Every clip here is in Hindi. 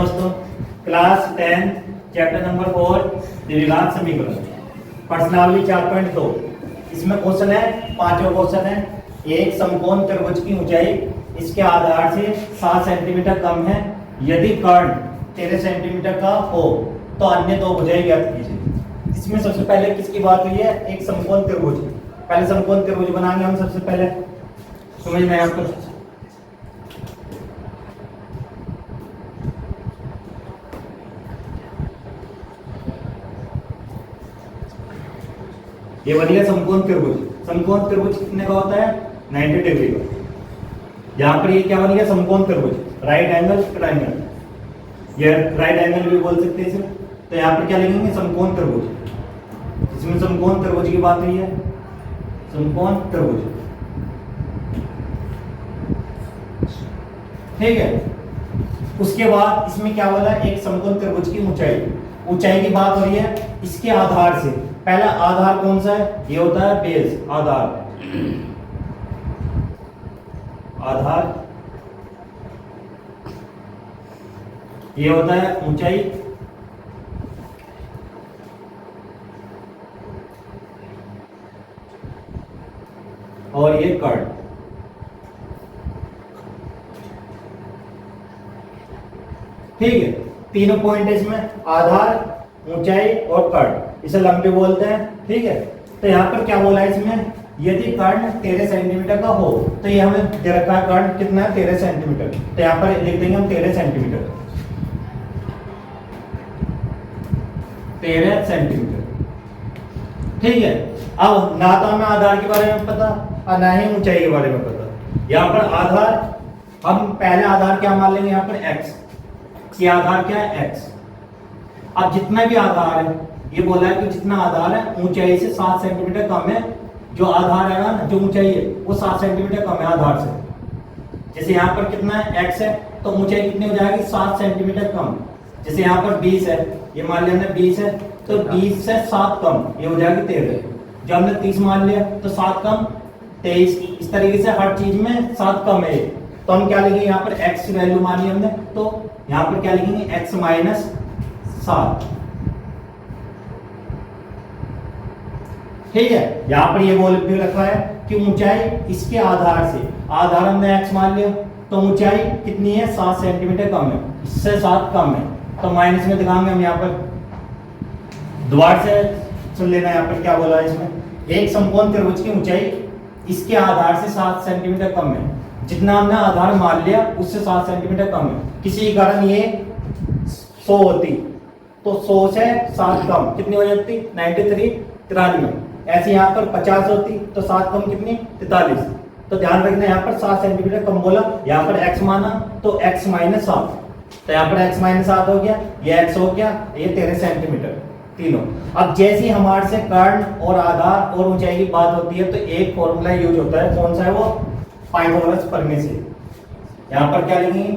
दोस्तों, क्लास 10 चैप्टर नंबर 4 द्विघात समीकरण प्रश्नावली 4.2। इसमें क्वेश्चन है, पांचवा क्वेश्चन है। एक समकोण त्रिभुज की ऊंचाई इसके आधार से 7 सेंटीमीटर कम है। यदि कर्ण 13 सेंटीमीटर का हो तो अन्य दो भुजाएं ज्ञात कीजिए। इसमें सबसे पहले किसकी बात हुई है? एक समकोण त्रिभुज। पहले समकोण त्रिभुज बनाएंगे हम। सबसे पहले समझ में आपको ये बन गया समकोण त्रिभुज। समकोण त्रिभुज कितने का होता है? 90 डिग्री का। यहाँ पर ये क्या बन गया? समकोण त्रिभुज, राइट एंगल ट्रायंगल। ये राइट एंगल भी बोल सकते हैं इसे। तो यहाँ पर क्या लिखेंगे? समकोण त्रिभुज। इसमें समकोण त्रिभुज की बात हुई है, समकोण त्रिभुज, ठीक है। उसके बाद इसमें क्या बोला? एक समकोण त्रिभुज की ऊंचाई, ऊंचाई की बात हो रही है इसके आधार से। पहला आधार कौन सा है? ये होता है बेस, आधार। आधार ये होता है ऊंचाई, और ये कर्ण। ठीक है, तीनों पॉइंट है इसमें, आधार, ऊंचाई और कर्ण। इसे लंबे बोलते हैं, ठीक है। तो यहाँ पर क्या बोला है इसमें? यदि कर्ण 13 सेंटीमीटर का हो, तो ये हमें दे रखा है कर्ण कितना है? 13 सेंटीमीटर। तो यहाँ पर लिख देंगे हम 13 सेंटीमीटर, 13 सेंटीमीटर, ठीक है। अब ना तो हमें आधार के बारे में पता और ना ही ऊंचाई के बारे में पता। यहाँ पर आधार, हम पहले आधार क्या मान लेंगे? यहाँ पर x। ये आधार क्या है? x। अब जितना भी आधार है, ये बोला है कि जितना आधार है ऊंचाई से 7 सेंटीमीटर कम है। जो आधार है ना, जो ऊंचाई है वो 7 सेंटीमीटर कम है आधार से। जैसे यहाँ पर कितना है? x है, तो ऊंचाई कितनी हो जाएगी? 7 सेंटीमीटर कम। जैसे यहाँ पर 20 है, ये मान लिया हमने 20 है, तो 20 से 7 कम, ये हो जाएगी 13। जब हमने 30 मान लिया तो 7 कम 23। इस तरीके से हर चीज में 7 कम है। तो हम क्या लिखेंगे? यहाँ पर x की वैल्यू मान ली हमने, तो यहाँ पर क्या लिखेंगे? x माइनस 7, ठीक है। यहाँ पर ये बोल भी रखा है कि ऊंचाई इसके आधार से, आधार हमने x मान लिया, तो ऊंचाई कितनी है? 7 सेंटीमीटर कम है, इससे 7 कम है। तो माइनस में दिखाएंगे हम। यहाँ पर दोबारा से सुन लेना, यहाँ पर क्या बोला है इसमें? एक समकोण त्रिभुज की ऊंचाई इसके आधार से 7 सेंटीमीटर कम है। जितना हमने आधार मान लिया उससे 7 सेंटीमीटर कम है। किसी कारण ये 100 होती, तो 100 से 7 कम कितनी हो जाती? 93, 93। ऐसे यहाँ पर 50 होती, तो 7 कम कितनी? 43। तो ध्यान रखना, यहाँ पर 7 सेंटीमीटर कम बोला, यहाँ पर x माना, तो x माइनस 7। तो यहाँ पर x माइनस 7 हो गया, ये x हो गया, ये 13 सेंटीमीटर तीनों। अब जैसे ही हमारे से कर्ण और आधार और ऊंचाई की बात होती है, तो एक फॉर्मूला यूज होता है। कौन सा है वो? पाइथागोरस प्रमेय से। यहाँ पर क्या लिखेंगे?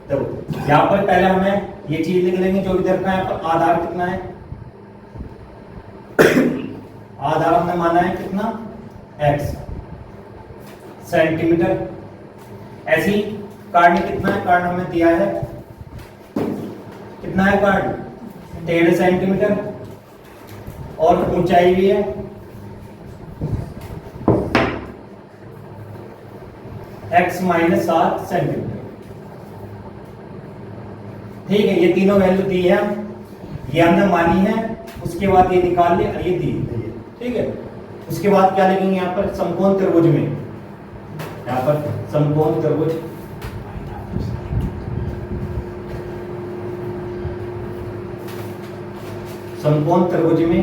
देखो, यहाँ पर पहले हमें ये चीज लिख लेंगे जो भी दे रखा है। यहाँ पर आधार कितना है? आधार हमने माना है कितना? x centimetre. ऐसी कर्ण कितना है? कर्ण हमें दिया है कितना है? कर्ण 13 सेंटीमीटर, और ऊंचाई भी है x माइनस 7 सेंटीमीटर, ठीक है। ये तीनों वैल्यू दी है, ये हमने मानी है। उसके बाद ये निकाल लिया और ये दी है, ठीक है। उसके बाद क्या लिखेंगे? यहाँ पर समकोण त्रिभुज में, यहाँ पर समकोण त्रिभुज, समकोण त्रिभुज में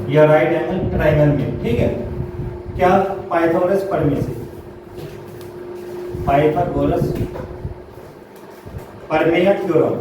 या राइट एंगल ट्रायंगल में, ठीक है। क्या? पाइथागोरस प्रमेय से, पाइथागोरस प्रमेय या थ्योरम,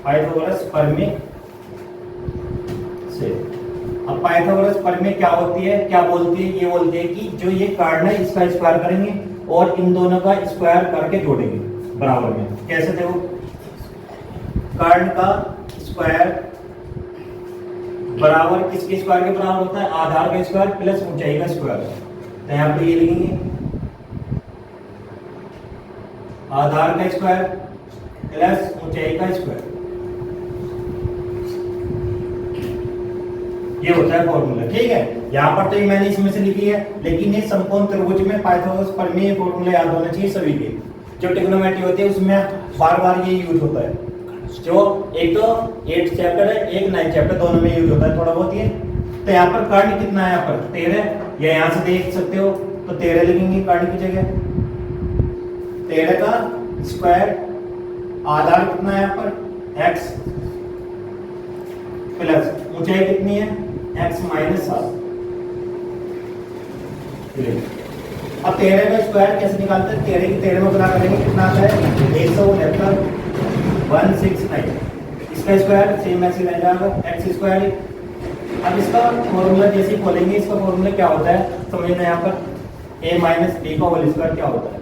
पाइथागोरस प्रमेय से। अब पाइथागोरस प्रमेय क्या होती है, क्या बोलती है? ये बोलती है कि जो ये कर्ण है इसका स्क्वायर करेंगे और इन दोनों का स्क्वायर करके जोड़ेंगे बराबर में। कैसे? देखो, कर्ण का स्क्वायर बराबर किसके स्क्वायर के बराबर होता है? आधार का स्क्वायर प्लस ऊंचाई का स्क्वायर। तो यहाँ पर ये लिखेंगे आधार का स्क्वायर प्लस ऊंचाई का स्क्वायर। ये होता है फॉर्मूला, ठीक है। यहाँ पर तो ये मैंने इसमें से लिखी है, लेकिन ये समकोण त्रिभुज में पाइथागोरस प्रमेय फॉर्मूला याद होना चाहिए सभी के। जो ट्रिग्नोमेट्री होती है उसमें बार बार ये यूज होता है। जो एक तो 8 चैप्टर है, एक 9 चैप्टर, दोनों में यूज होता है थोड़ा बहुत ये। तो यहाँ पर कर्ण कितना है, यहाँ पर 13, या यहाँ से देख सकते हो तो 13 लिखेंगे कर्ण की जगह। 13 का स्क्वायर, आधार कितना है यहाँ पर x, प्लस ऊंचाई कितनी है x माइनस 7। अब 13 का स्क्वायर कैसे निकालते हैं, 13 की 13 में गुणा करेंगे, कितना आता है 169। इसका स्क्वायर सेम ऐसे रह जाएगा x स्क्वायर। अब इसका फॉर्मूला जैसे खोलेंगे, इसका फॉर्मूला क्या होता है समझना। यहाँ पर a माइनस b का होल स्क्वायर क्या होता है,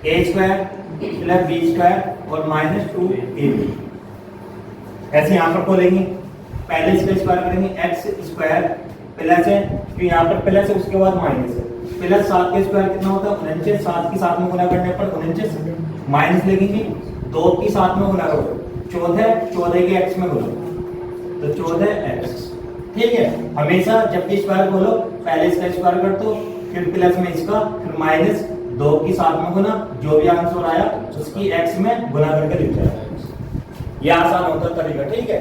a square plus b square और माइनस 2ab। ऐसे यहाँ पर खोलेंगे, पहले इसका स्क्वायर करेंगे x स्क्वायर प्लस है, फिर यहाँ पर प्लस है उसके बाद माइनस है, प्लस 7 का स्क्वायर कितना होता है 49। 7 की 7 में गुणा करने पर 49, माइनस लगेंगे 2 की 7 में गुणा करो 14 के x में गुणा तो 14x। ठीक है, हमेशा जब भी स्क्वायर बोलो पहले इसका स्क्वायर कर दो, फिर प्लस में इसका, फिर माइनस 2 की 7 में गुना, जो भी आंसर आया उसकी x में गुना करके लिख जाए। ये आसान होता तरीका, ठीक है।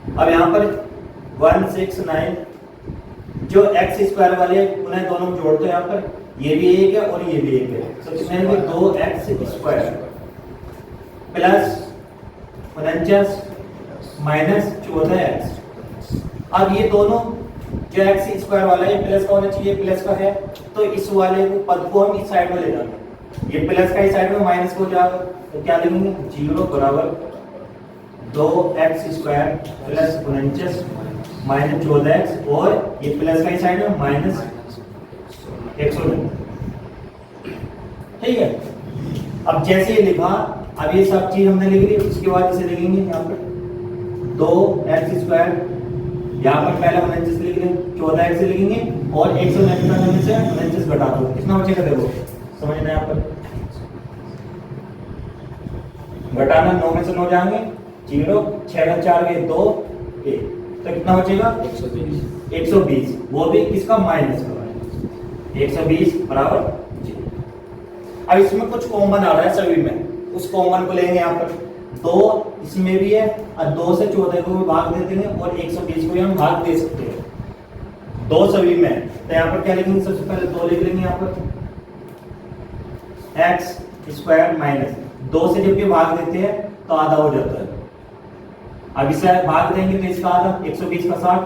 अब यहाँ पर 169 जो x स्क्वायर वाले उन्हें दोनों जोड़ दो। यहाँ पर ये भी एक है और ये भी एक है, तो कितने होंगे 2x square plus 49 minus 14x। अब ये दोनों जो x स्क्वायर वाला है प्लस का होना चाहिए, प्लस का है, तो इस वाले को पद को हम इस साइड में ले जाएंगे, ये प्लस का इस साइड में माइनस को जाएगा, तो क्या लिखेंगे 0 बराबर 2x square plus 49 minus 14x, और ये प्लस का इस साइड में माइनस 109। ठीक है, अब जैसे ये लिखा, अब ये सब चीज हमने लिख ली, उसके बाद इसे लिखेंगे यहाँ पर 2x स्क्वायर, यहाँ पर पहले 49 लिख लें, 14x लिखेंगे और 199 से 49 घटा दो, कितना बचेगा देखो समझना। यहाँ पर घटाना 9 में से 9 जाएंगे 0, 6 का 4 गए 2, 1, तो कितना बचेगा 120, वो भी किसका माइनस का 120 बराबर 0। अब इसमें कुछ कॉमन आ रहा है सभी में, उस कॉमन को लेंगे। यहाँ पर 2 इसमें भी है, और 2 से 14 को भी भाग दे देंगे और 120 को भी हम भाग दे सकते हैं, 2 सभी में। तो यहाँ पर क्या लिखेंगे, सबसे पहले 2 लिख लेंगे यहाँ पर x स्क्वायर माइनस 2 से जब भी भाग देते हैं तो आधा हो जाता है। अब इसे भाग देंगे तो इसका आधा 120 का 60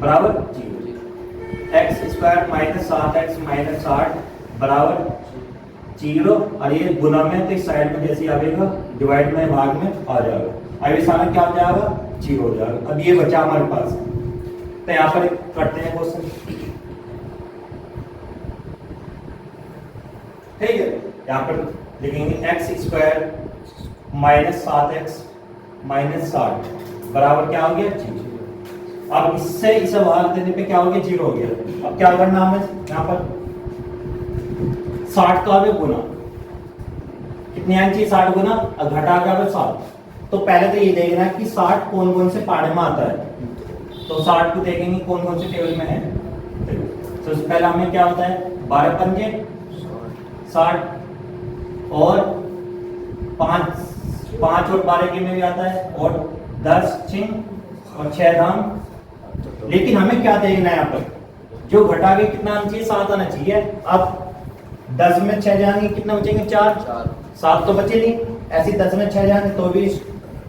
बराबर 0। x square minus 7x minus 60 बराबर 0, और ये गुना में तो इस साइड में जैसे आएगा डिवाइड में भाग में आ जाएगा। अब ये सारा क्या हो जाएगा 0 हो जाएगा। अब ये बचा हमारे पास, तो यहाँ पर करते हैं क्वेश्चन। ठीक है, यहाँ पर लिखेंगे x square minus 7x minus 60 बराबर क्या हो गया 0। अब इससे इसे भाग देने पे क्या हो गया 0 हो गया। अब क्या करना हमें, यहाँ पर 60 का भी गुना, कितनी आनी चाहिए 60 गुना, और घटा का भी 7। तो पहले तो ये देखना है कि 60 कौन कौन से पार्ट में आता है, तो 60 को देखेंगे कौन कौन से टेबल में है। तो पहला हमें क्या होता है 12 पंजे 60, और 5 और 12 के में भी आता है, और 10 चिंग और 6 धाम। लेकिन हमें क्या देखना है यहाँ पर, जो घटा के कितना आना चाहिए 7 आना चाहिए। अब 10 में 6 जाएंगे कितना बचेंगे 4, 7 तो बचे नहीं। ऐसे 10 में 6 जाएंगे तो भी,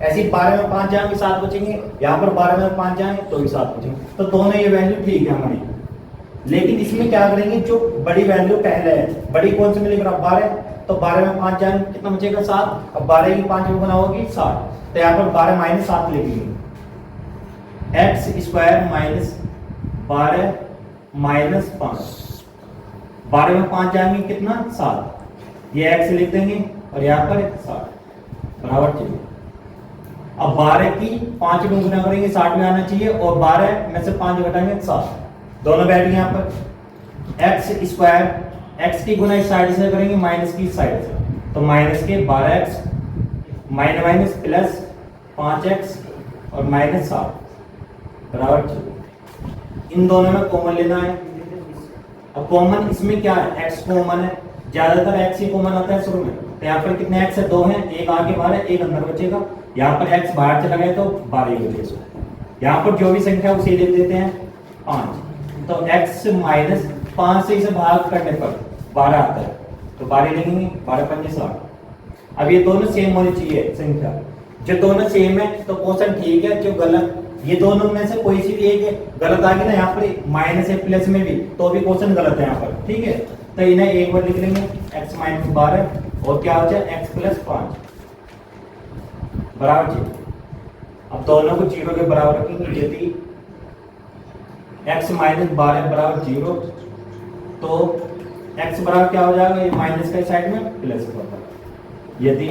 ऐसे 12 में 5 जाएंगे 7 बचेंगे, यहाँ पर 12 में 5 जाएंगे तो भी 7 बचेंगे। तो दोनों ये वैल्यू ठीक है हमारी। लेकिन इसमें क्या करेंगे, जो बड़ी वैल्यू पहले है, बड़ी कौन सी मिलेगी 12, तो 12 में 5 जाएंगे कितना बचेगा 7, अब 12 की 5 में गुना होगी 60, तो यहाँ पर 12 माइनस 7 लिखेंगे। x स्क्वायर माइनस 12 माइनस 5, 12 में 5 जाएंगे कितना 7, ये x लिख देंगे और यहाँ पर 60 बराबर 0। अब 12 की 5 में गुना करेंगे 60 में आना चाहिए, और 12 में से 5 घटाएंगे 7, दोनों बैठ गए यहाँ पर। x स्क्वायर x की गुना इस साइड से करेंगे माइनस की इस साइड से, तो माइनस के 12x minus minus plus 5x और माइनस 7 बराबर 0। इन दोनों में कॉमन लेना है। अब कॉमन इसमें क्या है, x कॉमन है, ज्यादातर x ही कॉमन आता है शुरू में, तो यहाँ पर कितने x है, 2 हैं, एक आगे बाहर है, एक अंदर बचेगा। यहाँ पर x बाहर चला गया तो 12 ही बचेगा। यहाँ पर जो भी संख्या उसे लिख देते हैं 5, तो x माइनस 5 से इसे भाग करने पर 12 आता है, तो 12 लिखेंगे, 12 पंजे 60। अब ये दोनों सेम होनी चाहिए संख्या, जो दोनों सेम है तो क्वेश्चन ठीक है, जो गलत ये दोनों में से कोई सी भी एक गलत आ गई ना, यहाँ पर माइनस है प्लस में भी, तो भी क्वेश्चन गलत है यहाँ पर, ठीक है। तो इन्हें एक बार लिख लेंगे, x माइनस 12 और क्या हो जाए x प्लस 5 बराबर 0। अब दोनों को 0 के बराबर रखेंगे, यदि x माइनस 12 बराबर 0 तो x बराबर क्या हो जाएगा, ये माइनस का साइड में प्लस होगा। यदि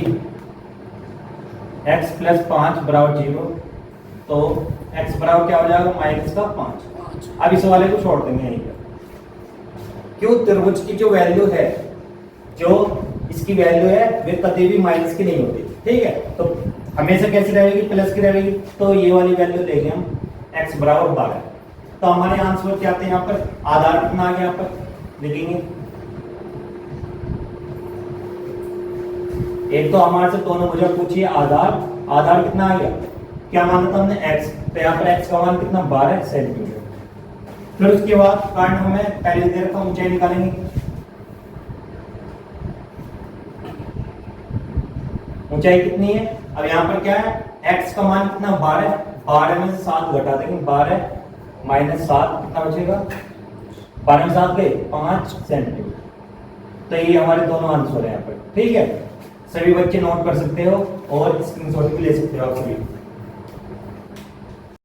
x प्लस 5 बराबर 0 तो x बराबर क्या हो जाएगा, माइनस का 5। अब इस वाले को छोड़ देंगे यहीं पर, क्यों, त्रिभुज की जो वैल्यू है, जो इसकी वैल्यू है वे कभी भी माइनस की नहीं होती, ठीक है। तो हमेशा कैसी रहेगी, प्लस की रहेगी, तो ये वाली वैल्यू लेंगे हम x बराबर 12। तो हमारे आंसर क्या आते हैं, यहाँ पर आधार कितना आ गया, यहाँ पर लिखेंगे। एक तो हमारे से दोनों मुझे पूछिए आधार कितना आ गया, क्या माना था हमने x, तो यहाँ पर x का मान कितना 12 सेंटीमीटर। फिर उसके बाद कर्ण हमें पहले दे रखा, ऊंचाई निकालेंगे। ऊंचाई कितनी है, अब यहाँ पर क्या है, x का मान कितना 12 में से 7 घटा देंगे, 12 माइनस 7 कितना बचेगा, 12 में 7 गए 5 सेंटीमीटर। तो ये हमारे दोनों आंसर है यहाँ पर, ठीक है। सभी बच्चे नोट कर सकते हो और स्क्रीनशॉट भी ले सकते हो आप सभी।